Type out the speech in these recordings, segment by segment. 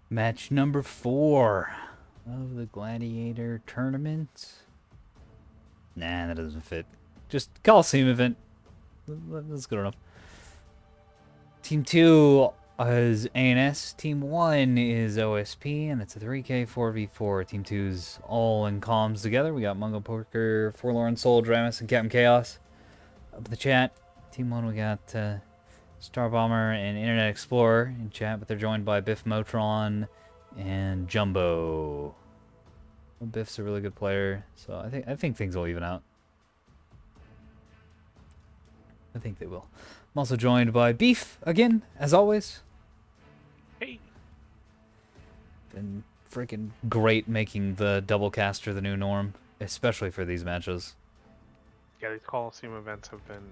Match number 4 of the Gladiator tournament. Nah, that doesn't fit. Just Colosseum event. That's good enough. Team 2 is ANS. Team 1 is OSP, and it's a 3K 4v4. Team 2's all in comms together. We got Mungo Poker, Forlorn Soul, Dramus, and Captain Chaos. Up in the chat. Team 1, we got Star Bomber and Internet Explorer in chat, but they're joined by Biff Motron and Jumbo. Well, Biff's a really good player, so I think things will even out. I think they will. I'm also joined by Beef again, as always. Hey. Been freaking great making the double caster the new norm, especially for these matches. Yeah, these Colosseum events have been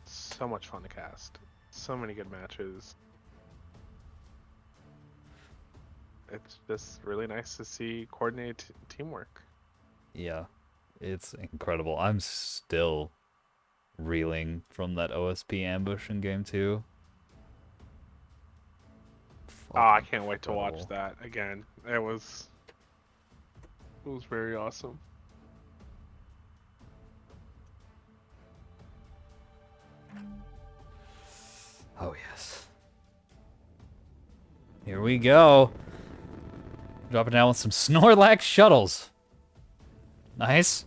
so much fun to cast. So many good matches. It's just really nice to see coordinated teamwork. Yeah, it's incredible. I'm still reeling from that OSP ambush in game 2. Oh, I Fucking can't wait to watch incredible. that again. It was very awesome. Oh, yes. Here we go. Dropping down with some Snorlax shuttles. Nice.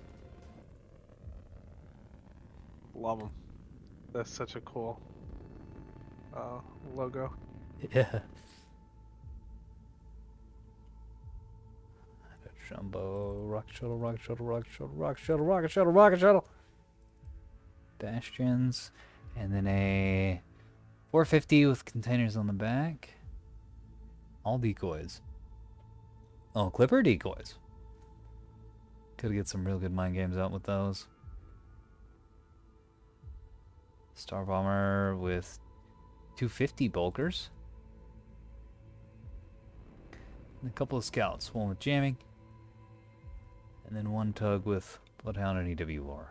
Love them. That's such a cool logo. Yeah. Jumbo, rocket shuttle, rocket shuttle, rocket shuttle, rocket shuttle, rocket shuttle, rocket shuttle. Bastions. And then a 450 with containers on the back. All decoys. Oh, Clipper decoys. Could get some real good mind games out with those. Star Bomber with 250 bulkers. And a couple of scouts. One with jamming. And then one tug with Bloodhound and EWR.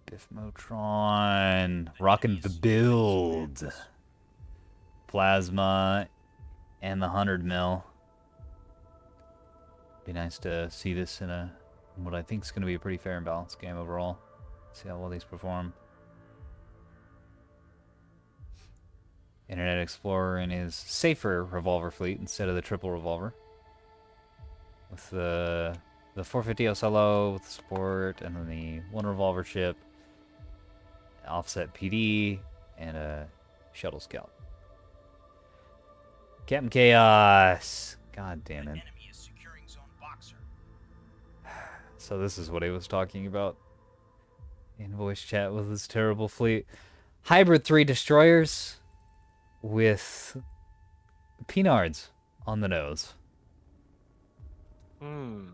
Biff Motron. Rocking the build. Plasma and the 100 mil. Be nice to see this in what I think is going to be a pretty fair and balanced game overall. See how well these perform. Internet Explorer in his safer revolver fleet instead of the triple revolver. With the 450 Ocello with support, and then the one revolver ship, offset PD, and a shuttle scout. Captain Chaos. God damn it. So this is what he was talking about in voice chat with his terrible fleet. Hybrid 3 destroyers with Pinards on the nose. Hmm.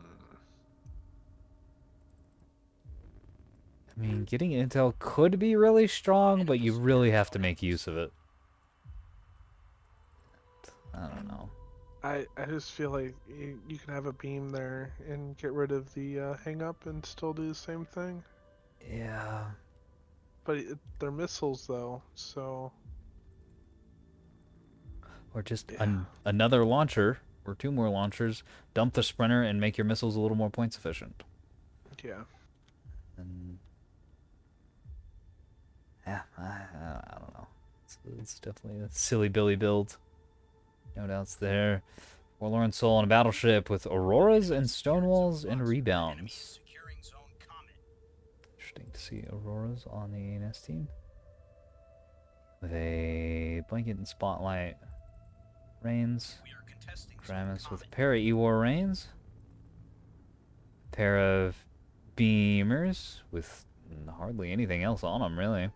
I mean, getting intel could be really strong, but you really have to make use of it. I don't know. I just feel like you can have a beam there and get rid of the hang up and still do the same thing. Yeah. But they're missiles though, so Or just yeah. another launcher, or two more launchers, dump the sprinter and make your missiles a little more points efficient. Yeah. And yeah, I don't know. It's definitely a silly Billy build. No doubts there. Forlorn Soul on a battleship with auroras and stonewalls and rebounds. Interesting to see auroras on the ANS team. With a blanket and spotlight Reigns. Travis with a pair of Ewar Reigns. A pair of Beamers with hardly anything else on them, really.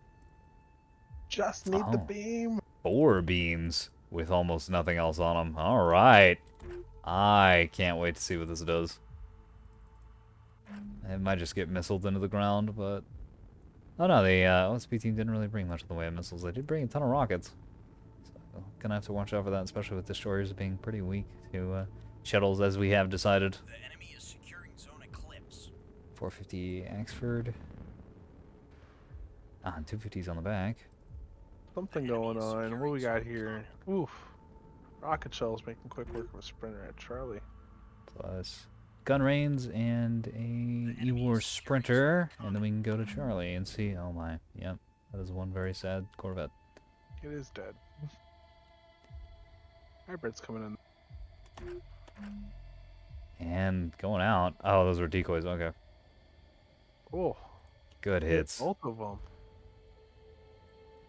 Just need the Oh, beam. 4 beams with almost nothing else on them. All right. I can't wait to see what this does. It might just get missiled into the ground, but... Oh no, the OSP team didn't really bring much in the way of missiles. They did bring a ton of rockets. So, gonna have to watch out for that, especially with destroyers being pretty weak to shuttles, as we have decided. The enemy is securing zone eclipse. 450 Axford. Ah, 250s on the back. Something going on. What we got here? Oof. Rocket shells making quick work of a sprinter at Charlie. Plus gun range and a E-War sprinter, and then we can go to Charlie and see. Oh my, yep, that is one very sad Corvette. It is dead. Hybrid's coming in. And going out. Oh, those were decoys. Okay, Oh, good hit hits. both of them.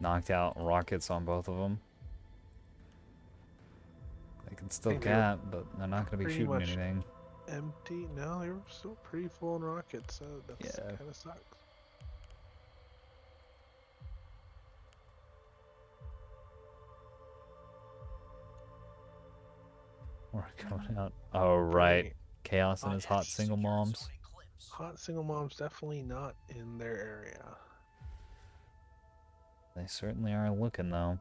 Knocked out rockets on both of them. They can still think they were cap, but they're not going to be pretty shooting much anything. Empty. No, they were still pretty full on rockets. That's Yeah. kind of sucks. We're coming out. Oh, right. Pretty Chaos and his hot Enemies single securing moms. Zone Eclipse. hot single moms definitely not in their area. They certainly are looking, though.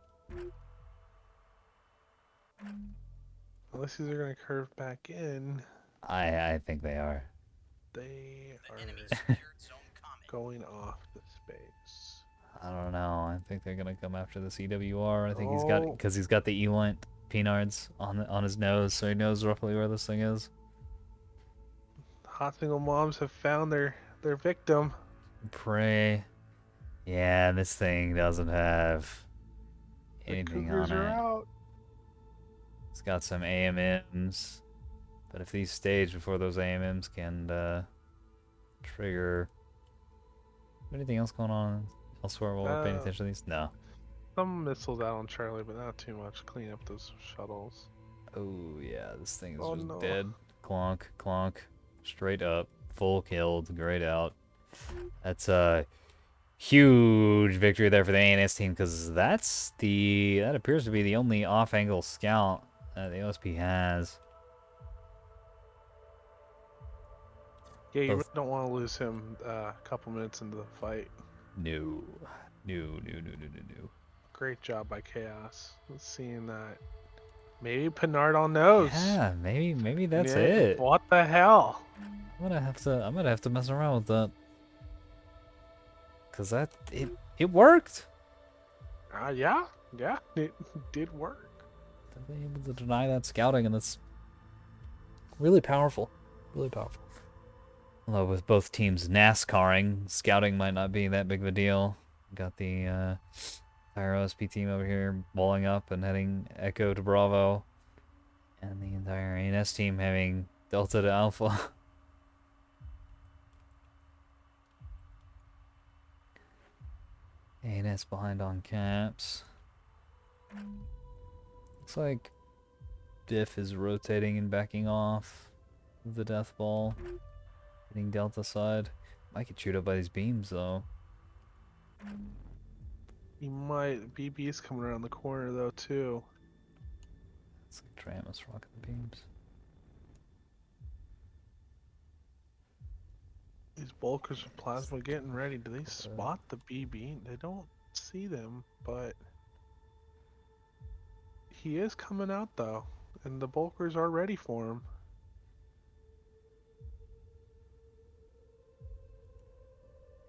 Unless these are gonna curve back in, I think they are. they The are enemy secured Zone Comet. going off the space. I don't know. I think they're gonna come after the CWR. I think he's Oh. got the Elant Peanards on his nose, so he knows roughly where this thing is. Hot single moms have found their victim. Pray. Yeah, this thing doesn't have The anything Cougars on are it. out. It's got some AMMs, but if these stage before those AMMs can trigger. Anything else going on elsewhere while we're paying attention to these? No. Some missiles out on Charlie, but not too much. Clean up those shuttles. Oh yeah, this thing is Oh, just no. dead. Clonk, clonk, straight up, full killed, grayed out. That's a huge victory there for the ANS team because that appears to be the only off-angle scout the OSP has. Yeah, you really Both- don't want to lose him a couple minutes into the fight. No, no, no, no, no, no, no. Great job by Chaos. Seeing that. Maybe Pinard on nose. Yeah, maybe that's Yeah, it. What the hell? I'm gonna have to mess around with that. Cause it worked. Yeah, it did work. They're able to deny that scouting, and that's really powerful. Really powerful. Although with both teams NASCARing, scouting might not be that big of a deal. Got the entire OSP team over here balling up and heading Echo to Bravo, and the entire ANS team having Delta to Alpha. ANS behind on caps. Looks like Diff is rotating and backing off the death ball. Hitting Delta side. Might get chewed up by these beams though. He might. BB's coming around the corner though too. It's like Tramus rocking the beams. These bulkers with plasma getting ready. Do they spot the BB? They don't see them, but he is coming out though, and the bulkers are ready for him.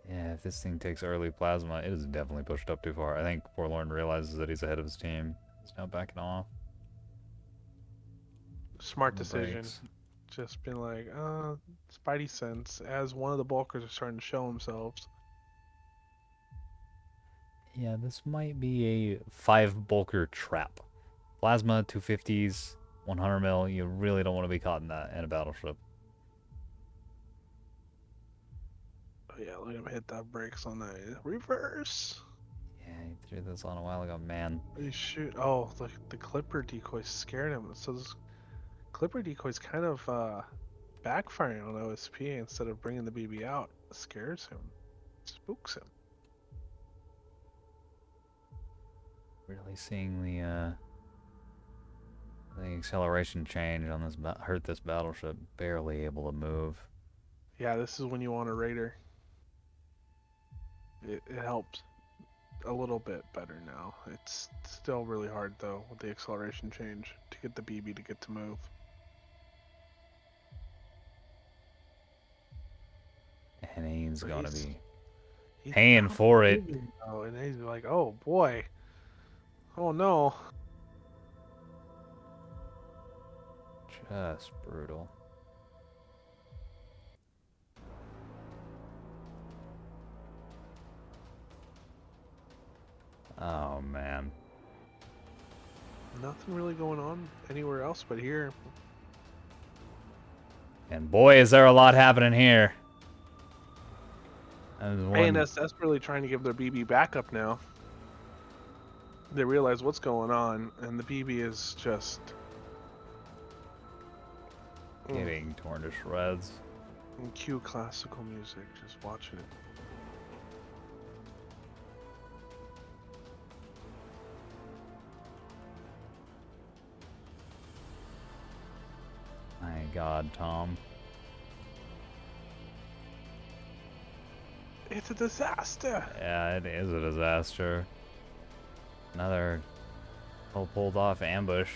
Yeah, if this thing takes early plasma, it is definitely pushed up too far. I think Forlorn realizes that he's ahead of his team. He's now backing off. Smart on the decision. brakes. Just been like, Spidey sense as one of the bulkers are starting to show themselves. Yeah, this might be a 5 bulker trap. Plasma, 250s, 100 mil. You really don't want to be caught in that in a battleship. Oh yeah, look at him hit that brakes on that reverse. Yeah, he threw this on a while ago. Man, He shoot. Oh, the Clipper decoy scared him. So this Clipper decoy's kind of backfiring on OSP instead of bringing the BB out. Scares him, spooks him. really seeing the acceleration change on this hurt this battleship. Barely able to move. Yeah, this is when you want a raider. It helped a little bit better now. It's still really hard though with the acceleration change to get the BB to get to move. And he's But gonna he's- be He's paying not for it. moving, though, and he's like, oh boy. Oh no. Just brutal. Oh, man. Nothing really going on anywhere else but here. And boy, is there a lot happening here. That was one. ANS desperately trying to give their BB backup now. They realize what's going on, and the BB is just Getting torn to shreds. and cue classical music. Just watch it. My God, Tom. It's a disaster. Yeah, it is a disaster. Another well pulled off ambush.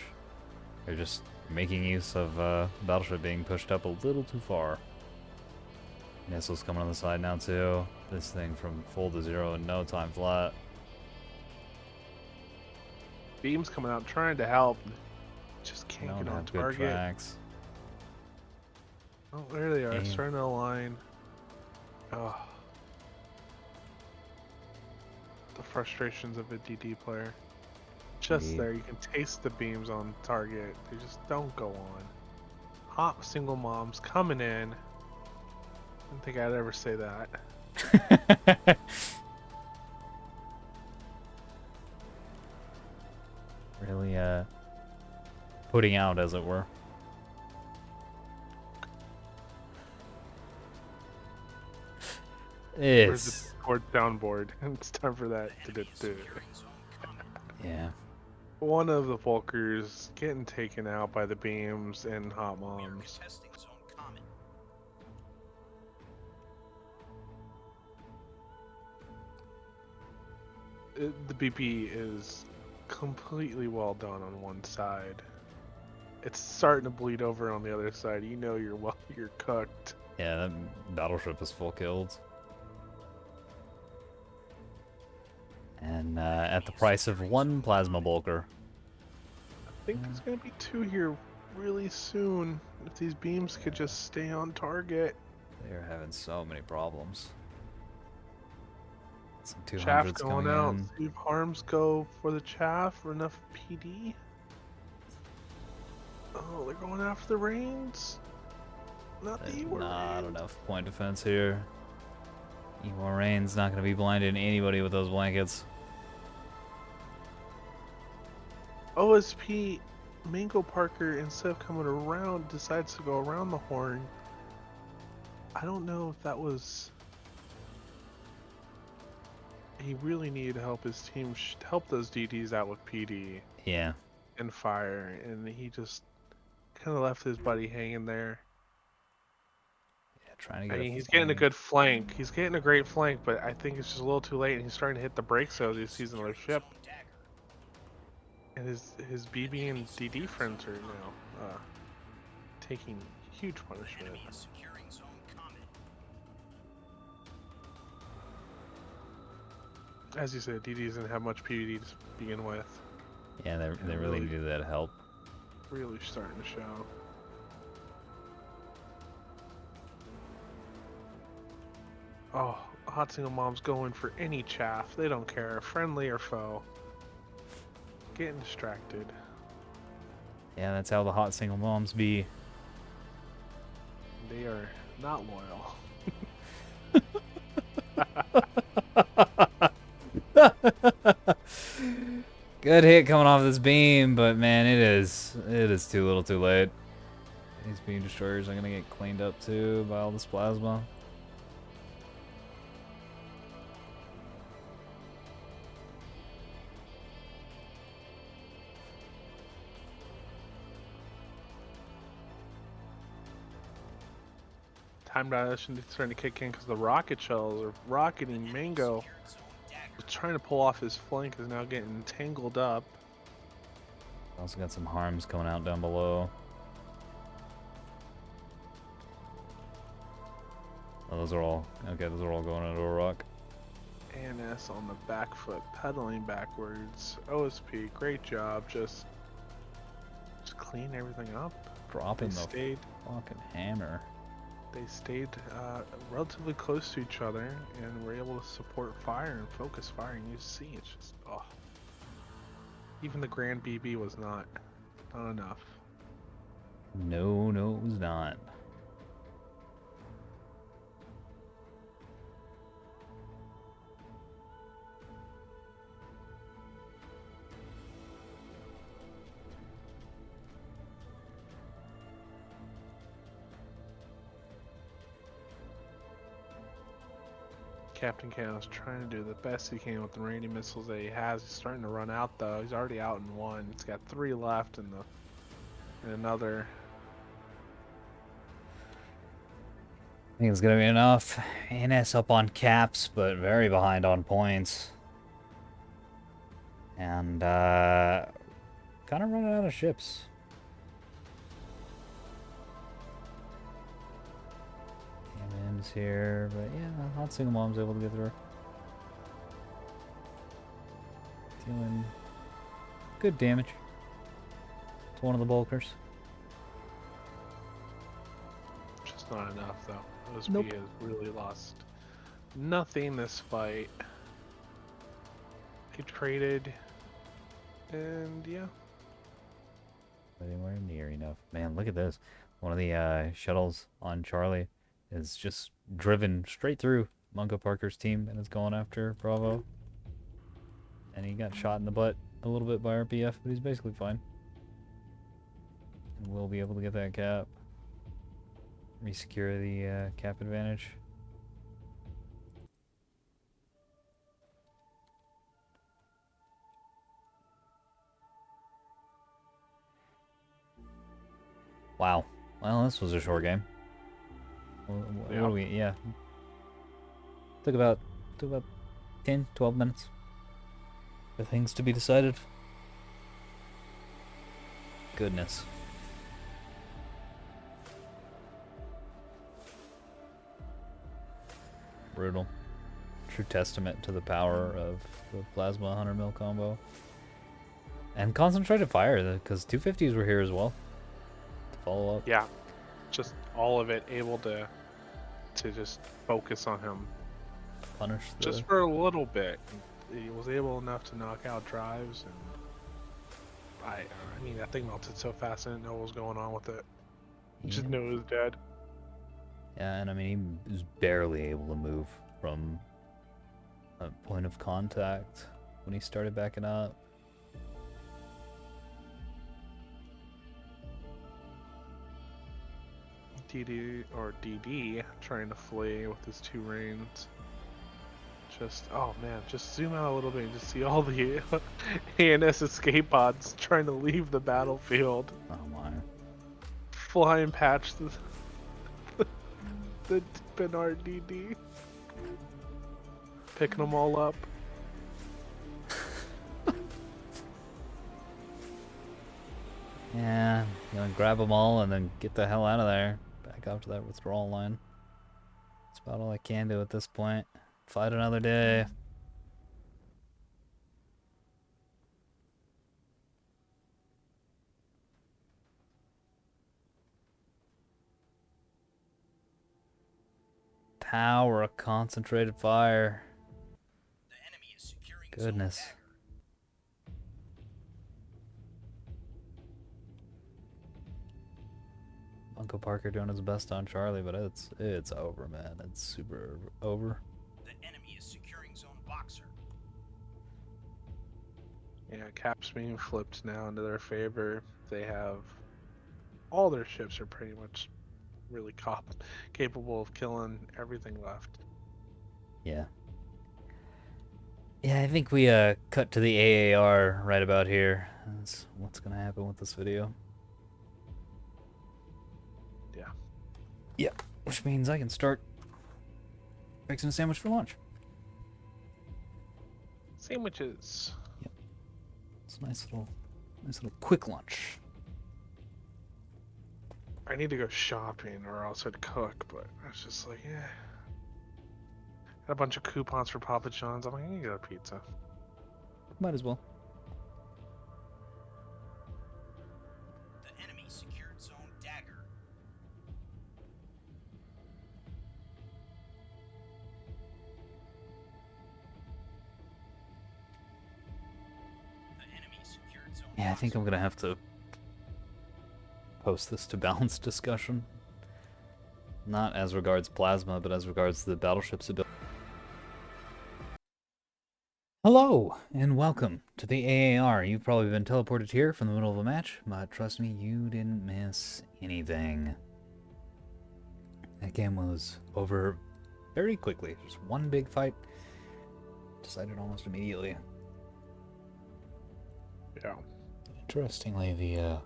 They're just making use of battleship being pushed up a little too far. Missiles coming on the side now too. This thing from full to zero in no time flat. Beam's coming out trying to help. Just They can't don't get on have good target. tracks. Oh, there they are, Aim. starting to align. Oh. The frustrations of a DD player. Just Indeed. there, you can taste the beams on target. They just don't go on. Hot single moms coming in. Didn't think I'd ever say that. Really putting out, as it were. Where's the It's Discord soundboard? It's time for that. yeah. One of the Volkers getting taken out by the beams and hot We are moms. contesting zone common. The BP is completely well done on one side. It's starting to bleed over on the other side. You know you're cooked. Yeah, that battleship is full killed. And at the price of one plasma bulker. I think there's gonna be two here really soon. If these beams could just stay on target. They're having so many problems. Some Chaff 200s going coming out. in. See if harms go for the chaff for enough PD. Oh, they're going after the reins. Not the There's Ewar not reins. enough point defense here. Ewar Rain's not going to be blinding anybody with those blankets. OSP Mango Parker, instead of coming around, decides to go around the horn. I don't know if that was. He really needed to help his team help those DDs out with PD Yeah. and fire, and he just kind of left his buddy hanging there. Yeah, trying to I get mean, a he's getting a flank. good flank. He's getting a great flank, but I think it's just a little too late, and he's starting to hit the brakes so he sees another ship. Zone dagger. And his BB and DD friends are now taking huge punishment. Enemy is securing zone common. As you said, DD doesn't have much PD to begin with. Yeah, they really really- needed that help. Really starting to show. Oh, hot single mom's going for any chaff. They don't care, friendly or foe. Getting distracted. Yeah, that's how the hot single moms be. They are not loyal. Good hit coming off this beam, but man, it is too little too late. These beam destroyers are gonna get cleaned up too by all this plasma. Time dilation is starting to kick in because the rocket shells are rocketing. Mango Secured zone dagger. was trying to pull off his flank, is now getting tangled up. Also got some harms coming out down below. Oh, those are all okay. Those are all going into a rock. ANS on the back foot, pedaling backwards. OSP, great job. Just clean everything up. Dropping the stayed fucking hammer. they stayed relatively close to each other and were able to support fire and focus fire. And you see, it's just even the Grand BB was not enough. No, no, it was not. Captain Chaos trying to do the best he can with the rainy missiles that he has. He's starting to run out though. He's already out in one. He's got 3 left in another. I think it's gonna be enough. ANS up on caps, but very behind on points. And kind of running out of ships. Cannons here, but yeah, not single mom's able to get through. Dealing good damage to one of the bulkers. Just not enough though. OSP Nope. has really lost nothing this fight. He traded, and yeah. Anywhere near enough. Man, look at this. One of the shuttles on Charlie is just driven straight through Mungo Parker's team and is going after Bravo. And he got shot in the butt a little bit by RPF, but he's basically fine. And we'll be able to get that cap. Resecure the cap advantage. Wow. Well, this was a short game. What Yeah. do we? Yeah. Took about 10, 12 minutes for things to be decided. Goodness. Brutal. True testament to the power of the Plasma 100 mil combo. And concentrated fire, because 250s were here as well. To follow up. Yeah, just all of it able to just focus on him Punish the... just for a little bit. He was able enough to knock out drives, and I mean that thing melted so fast I didn't know what was going on with it. Just Yeah. knew it was dead. Yeah, and I mean, he was barely able to move from a point of contact when he started backing up. DD trying to flee with his 2 reins. Just, oh man, just zoom out a little bit and just see all the ANS escape pods trying to leave the battlefield. Oh my. Flying past the Bernard DD. Picking them all up. Yeah, you know, grab them all and then get the hell out of there. Back up to that withdrawal line. That's about all I can do at this point. Fight another day. Power of concentrated fire. The enemy is securing zone Goodness. dagger. Uncle Parker doing his best on Charlie, but it's over, man. It's super over. The enemy is securing zone boxer. Yeah, Cap's being flipped now into their favor. They have all their ships are pretty much really capable of killing everything left. Yeah. Yeah, I think we cut to the AAR right about here. That's what's gonna happen with this video. Yeah. Yep. Which means I can start fixing a sandwich for lunch. Sandwiches. It's a nice little quick lunch. I need to go shopping or else I'd cook, but I was just like, yeah. Got a bunch of coupons for Papa John's. I'm like, I need to get a pizza. Might as well. The enemy secured zone dagger. Yeah, I think I'm gonna have to post this to balanced discussion. Not as regards plasma, but as regards the battleship's ability. Hello, and welcome to the AAR. You've probably been teleported here from the middle of a match, but trust me, you didn't miss anything. That game was over very quickly. Just one big fight. Decided almost immediately. Yeah. Interestingly, the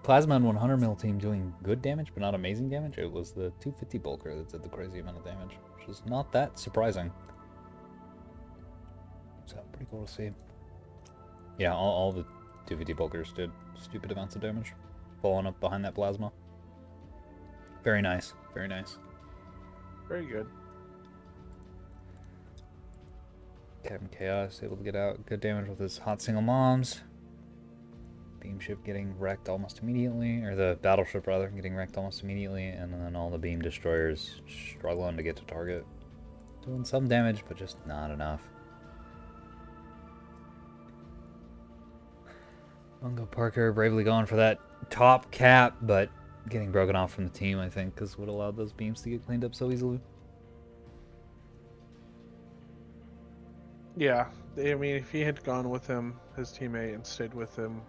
Plasma and 100 mil team doing good damage, but not amazing damage. It was the 250 bulker that did the crazy amount of damage, which is not that surprising. So pretty cool to see. Yeah, all the 250 bulkers did stupid amounts of damage, falling up behind that plasma. Very nice, very nice. Very good. Captain Chaos able to get out good damage with his hot single moms. Beam ship getting wrecked almost immediately, or the battleship rather, getting wrecked almost immediately, and then all the beam destroyers struggling to get to target. Doing some damage, but just not enough. Mungo Parker bravely going for that top cap, but getting broken off from the team, I think, is what allowed those beams to get cleaned up so easily. Yeah, I mean, if he had gone with him, his teammate, and stayed with him,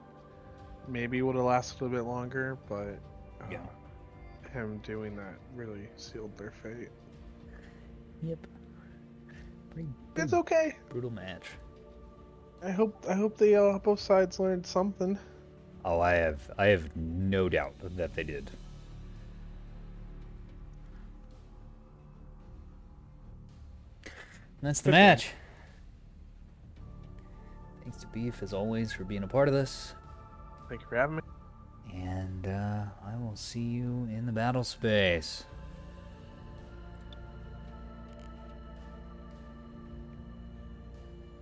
maybe would have lasted a bit longer, but Yeah. him doing that really sealed their fate. Yep. Pretty It's okay. brutal match. I hope they both sides learned something. Oh, I have no doubt that they did. And that's the match. Thanks to Beef, as always, for being a part of this. Thank you for having me. And I will see you in the battle space.